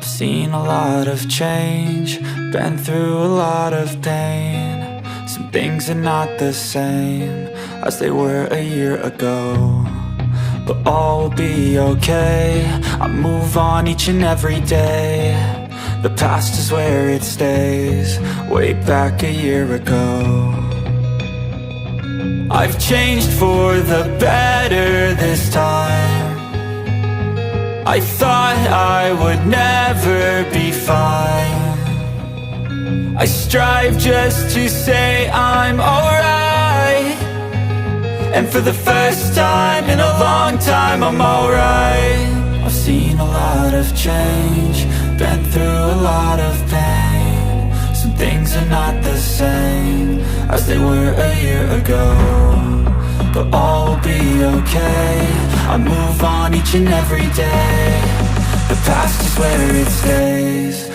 I've seen a lot of change, been through a lot of pain. Some things are not the same as they were a year ago, but all will be okay. I move on each and every day. The past is where it stays, way back a year ago. I've changed for the better this time. I thought I would never be fine. I strive just to say I'm alright, and for the first time in a long time I'm alright. I've seen a lot of change, been through a lot of pain. Some things are not the same as they were a year ago, but all will be okay. I move on each and every day. The past is where it stays.